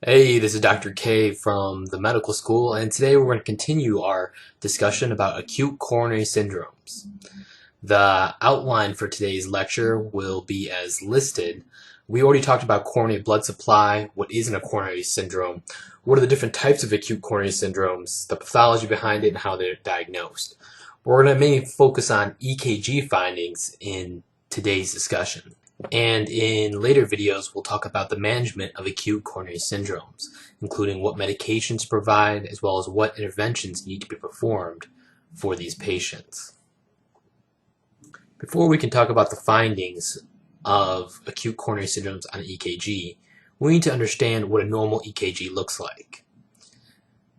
Hey, this is Dr. K from the medical school, and today we're going to continue our discussion about acute coronary syndromes. The outline for today's lecture will be as listed. We already talked about coronary blood supply, what isn't a coronary syndrome, what are the different types of acute coronary syndromes, the pathology behind it, and how they're diagnosed. We're going to mainly focus on EKG findings in today's discussion. And in later videos, we'll talk about the management of acute coronary syndromes, including what medications provide, as well as what interventions need to be performed for these patients. Before we can talk about the findings of acute coronary syndromes on EKG, we need to understand what a normal EKG looks like.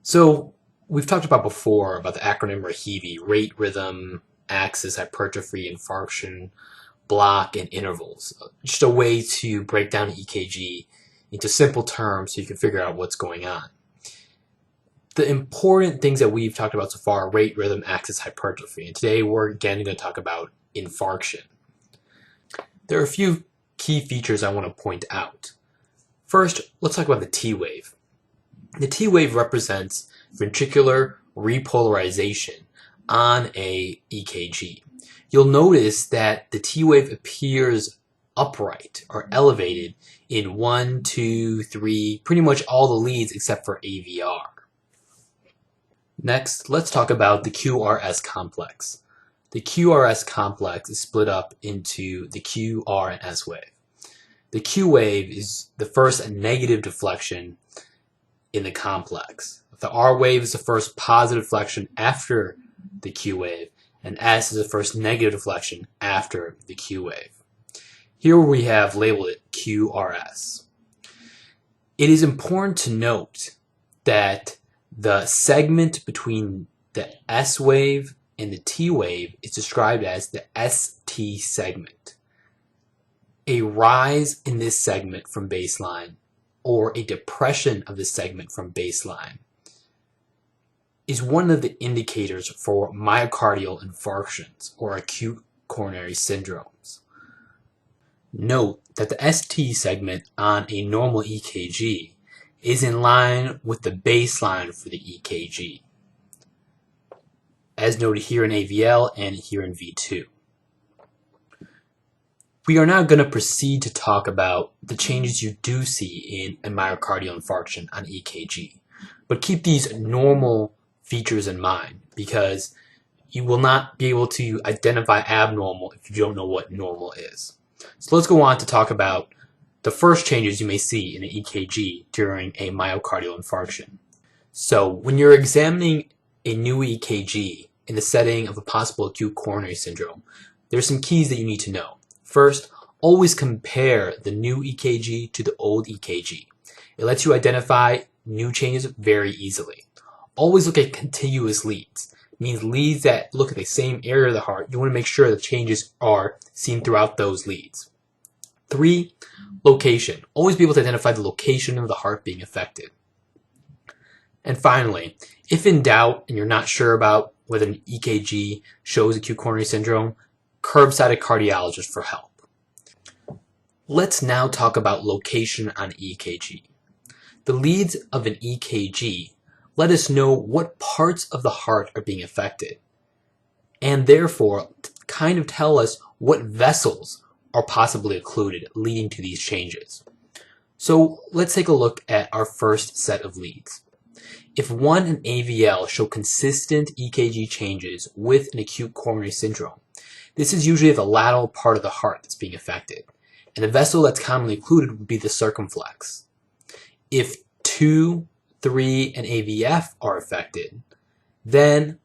So we've talked about before about the acronym RHEVI: rate, rhythm, axis, hypertrophy, infarction, block, and intervals. Just a way to break down an EKG into simple terms so you can figure out what's going on. The important things that we've talked about so far are rate, rhythm, axis, hypertrophy, and today we're again going to talk about infarction. There are a few key features I want to point out. First, let's talk about the T wave. The T wave represents ventricular repolarization on a EKG. You'll notice that the T wave appears upright or elevated in 1, 2, 3, pretty much all the leads except for AVR. Next, let's talk about the Qrs complex. The Qrs complex is split up into the Q, R, and S wave. The Q wave is the first negative deflection in the complex. The R wave is the first positive deflection after the Q wave, and S is the first negative deflection after the Q wave. Here we have labeled it QRS. It is important to note that the segment between the S wave and the T wave is described as the ST segment. A rise in this segment from baseline or a depression of this segment from baseline is one of the indicators for myocardial infarctions or acute coronary syndromes. Note that the ST segment on a normal EKG is in line with the baseline for the EKG, as noted here in AVL and here in V2. We are now going to proceed to talk about the changes you do see in a myocardial infarction on EKG, but keep these normal features in mind because you will not be able to identify abnormal if you don't know what normal is. So let's go on to talk about the first changes you may see in an EKG during a myocardial infarction. So when you're examining a new EKG in the setting of a possible acute coronary syndrome, there's some keys that you need to know. First, always compare the new EKG to the old EKG. It lets you identify new changes very easily. Always look at contiguous leads. It means leads that look at the same area of the heart. You want to make sure the changes are seen throughout those leads. 3, location. Always be able to identify the location of the heart being affected. And finally, if in doubt and you're not sure about whether an EKG shows acute coronary syndrome, curbside a cardiologist for help. Let's now talk about location on EKG. The leads of an EKG let us know what parts of the heart are being affected, and therefore kind of tell us what vessels are possibly occluded, leading to these changes. So let's take a look at our first set of leads. If 1 and AVL show consistent EKG changes with an acute coronary syndrome, this is usually the lateral part of the heart that's being affected, and the vessel that's commonly occluded would be the circumflex. If 2, 3, and AVF are affected, then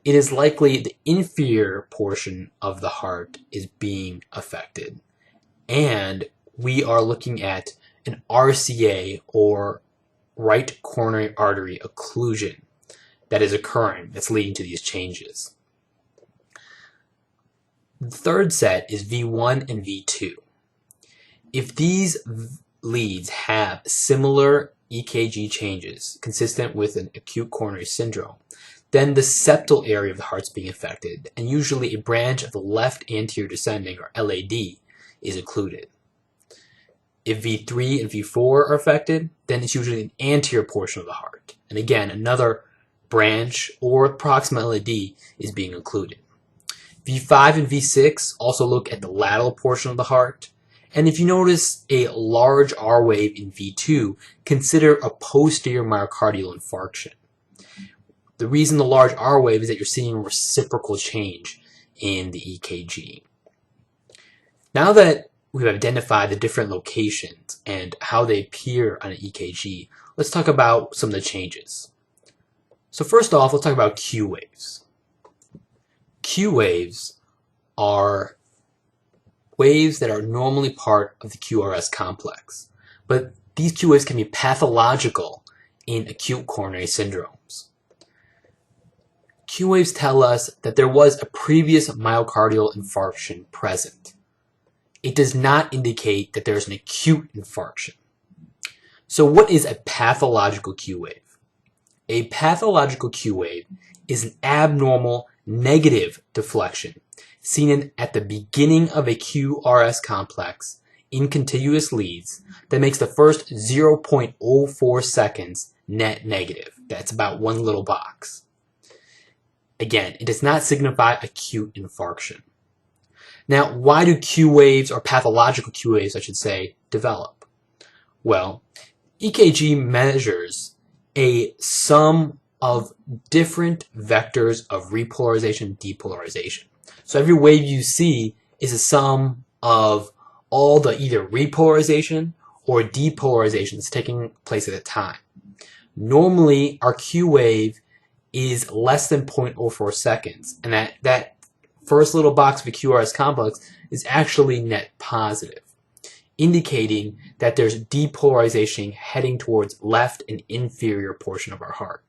it is likely the inferior portion of the heart is being affected, and we are looking at an RCA or right coronary artery occlusion that is occurring, that's leading to these changes. The third set is V1 and V2. If these leads have similar EKG changes consistent with an acute coronary syndrome, then the septal area of the heart is being affected, and usually a branch of the left anterior descending, or LAD, is occluded. If V3 and V4 are affected, then it's usually an anterior portion of the heart. And again, another branch or proximal LAD is being included. V5 and V6 also look at the lateral portion of the heart. And if you notice a large R wave in V2, consider a posterior myocardial infarction. The reason the large R wave is that you're seeing a reciprocal change in the EKG. Now that we've identified the different locations and how they appear on an EKG, let's talk about some of the changes. So first off, let's talk about Q waves. Q waves are waves that are normally part of the Qrs complex, but these Q waves can be pathological in acute coronary syndromes. Q waves tell us that there was a previous myocardial infarction present. It does not indicate that there's an acute infarction. So what is a pathological Q wave? A pathological Q wave is an abnormal negative deflection seen at the beginning of a QRS complex in contiguous leads that makes the first 0.04 seconds net negative. That's about one little box. Again, it does not signify acute infarction. Now, why do Q waves, or pathological Q waves, I should say, develop? Well, EKG measures a sum of different vectors of repolarization and depolarization. So every wave you see is a sum of all the either repolarization or depolarization that's taking place at a time. Normally, our Q wave is less than 0.04 seconds, and that first little box of the QRS complex is actually net positive, indicating that there's depolarization heading towards left and inferior portion of our heart.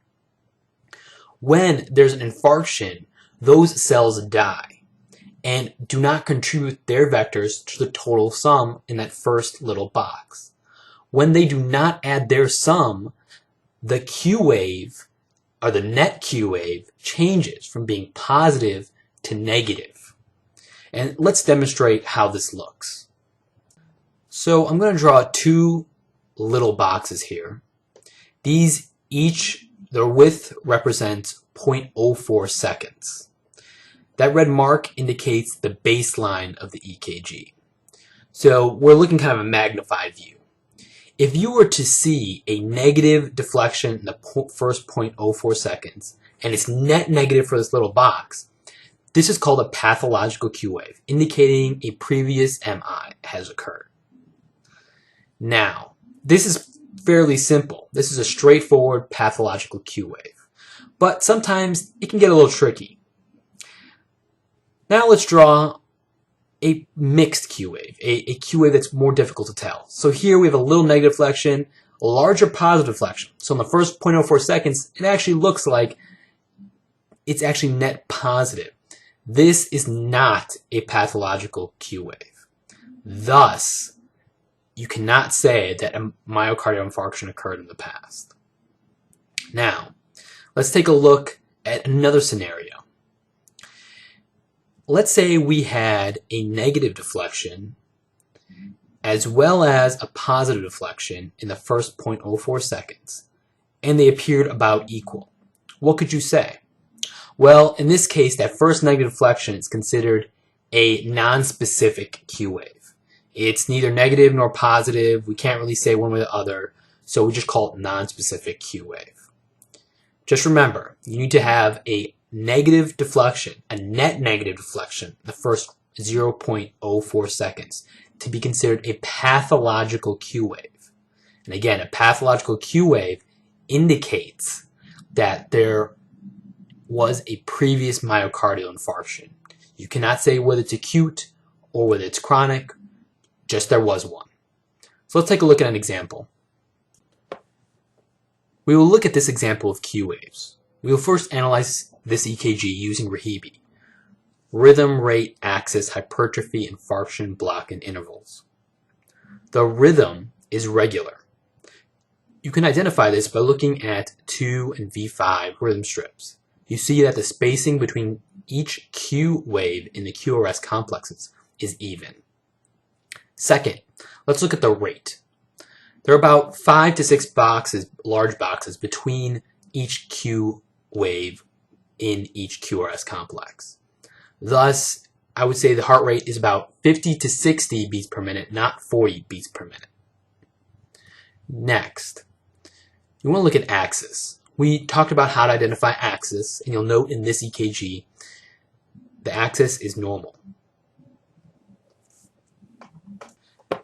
When there's an infarction, those cells die and do not contribute their vectors to the total sum in that first little box. When they do not add their sum, the Q wave, or the net Q wave, changes from being positive to negative. And let's demonstrate how this looks. So I'm going to draw two little boxes here. These each, their width represents 0.04 seconds. That red mark indicates the baseline of the EKG. So we're looking kind of a magnified view. If you were to see a negative deflection in the first 0.04 seconds, and it's net negative for this little box, this is called a pathological Q wave, indicating a previous MI has occurred. Now, this is fairly simple. This is a straightforward pathological Q wave, but sometimes it can get a little tricky. Now let's draw a mixed Q wave, a Q wave that's more difficult to tell. So here we have a little negative deflection, a larger positive deflection. So in the first 0.04 seconds, it actually looks like it's actually net positive. This is not a pathological Q wave. Thus, you cannot say that a myocardial infarction occurred in the past. Now, let's take a look at another scenario. Let's say we had a negative deflection as well as a positive deflection in the first 0.04 seconds, and they appeared about equal. What could you say? Well, in this case, that first negative deflection is considered a non-specific Q wave. It's neither negative nor positive. We can't really say one way or the other, so we just call it non-specific Q wave. Just remember, you need to have a negative deflection, a net negative deflection, the first 0.04 seconds to be considered a pathological Q wave. And again, a pathological Q wave indicates that there was a previous myocardial infarction. You cannot say whether it's acute or whether it's chronic, just there was one. So let's take a look at an example. We will look at this example of Q waves. We will first analyze this EKG using Rahibi, rhythm rate axis hypertrophy infarction block and intervals. The rhythm is regular. You can identify this by looking at 2 and V5 rhythm strips. You see that the spacing between each Q wave in the QRS complexes is even. Second, let's look at the rate. There are about 5 to 6 boxes, large boxes, between each Q wave in each QRS complex. Thus, I would say the heart rate is about 50 to 60 beats per minute, not 40 beats per minute. Next, you want to look at axis. We talked about how to identify axis, and you'll note in this EKG, the axis is normal.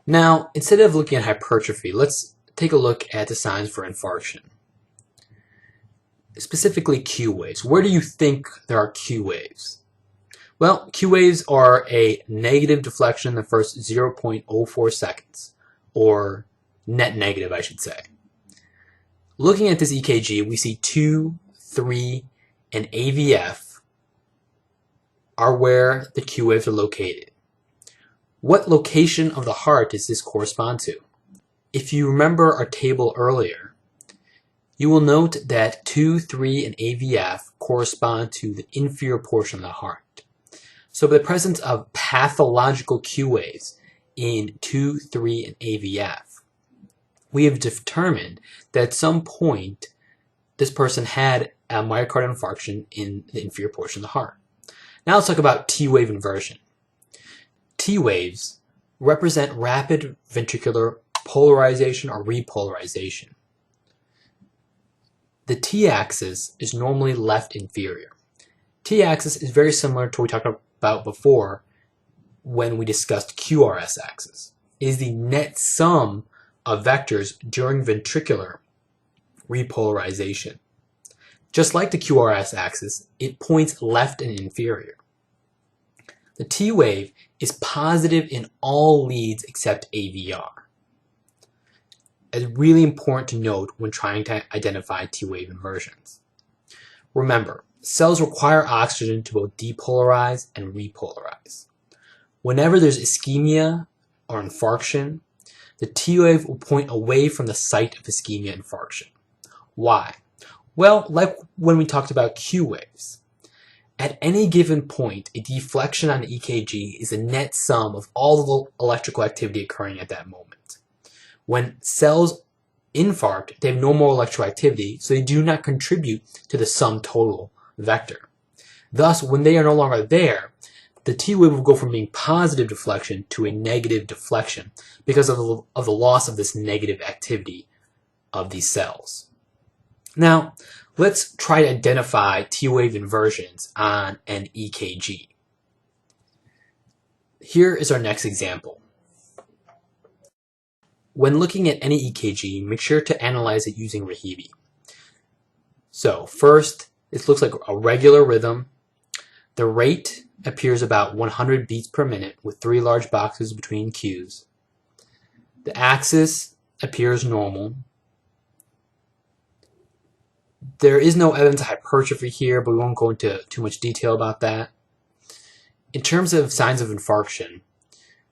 Now, instead of looking at hypertrophy, let's take a look at the signs for infarction. Specifically Q waves. Where do you think there are Q waves? Well, Q waves are a negative deflection in the first 0.04 seconds, or net negative, I should say. Looking at this EKG, we see 2, 3, and AVF are where the Q waves are located. What location of the heart does this correspond to? If you remember our table earlier, you will note that 2, 3, and AVF correspond to the inferior portion of the heart. So by the presence of pathological Q waves in 2, 3, and AVF, we have determined that at some point this person had a myocardial infarction in the inferior portion of the heart. Now let's talk about T-wave inversion. T-waves represent rapid ventricular polarization or repolarization. The T-axis is normally left inferior. T-axis is very similar to what we talked about before when we discussed QRS axis. It is the net sum of vectors during ventricular repolarization. Just like the QRS axis, it points left and inferior. The T wave is positive in all leads except AVR. It's really important to note when trying to identify T wave inversions. Remember, cells require oxygen to both depolarize and repolarize. Whenever there's ischemia or infarction, the T wave will point away from the site of ischemia infarction. Why? Well, like when we talked about Q waves. At any given point, a deflection on the EKG is a net sum of all the electrical activity occurring at that moment. When cells infarct, they have no more electrical activity, so they do not contribute to the sum total vector. Thus, when they are no longer there, the T wave will go from being positive deflection to a negative deflection because of the loss of this negative activity of these cells. Now, let's try to identify T-wave inversions on an EKG. Here is our next example. When looking at any EKG, make sure to analyze it using Rahibi. So first, it looks like a regular rhythm. The rate appears about 100 beats per minute with 3 large boxes between Qs. The axis appears normal. There is no evidence of hypertrophy here, but we won't go into too much detail about that. In terms of signs of infarction,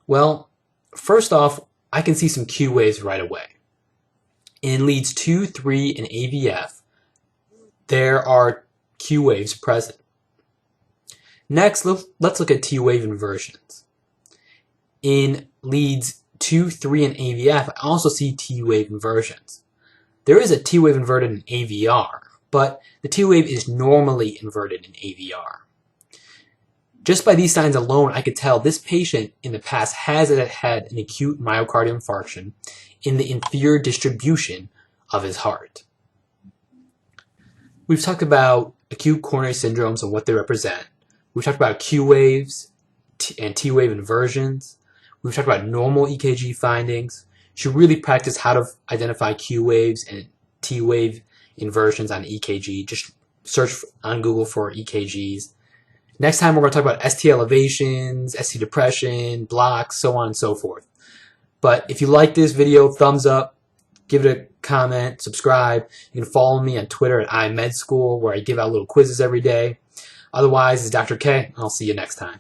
well, first off, I can see some Q waves right away. In leads 2, 3, and AVF, there are Q waves present. Next, let's look at T-wave inversions. In leads 2, 3, and AVF, I also see T-wave inversions. There is a T-wave inverted in AVR, but the T-wave is normally inverted in AVR. Just by these signs alone, I could tell this patient in the past has had an acute myocardial infarction in the inferior distribution of his heart. We've talked about acute coronary syndromes and what they represent. We've talked about Q waves and T-wave inversions. We've talked about normal EKG findings. You should really practice how to identify Q waves and T-wave inversions on EKG. Just search on Google for EKGs. Next time we're going to talk about ST elevations, ST depression, blocks, so on and so forth. But if you like this video, thumbs up, give it a comment, subscribe. You can follow me on Twitter at iMedSchool, where I give out little quizzes every day. Otherwise, it's Dr. K, and I'll see you next time.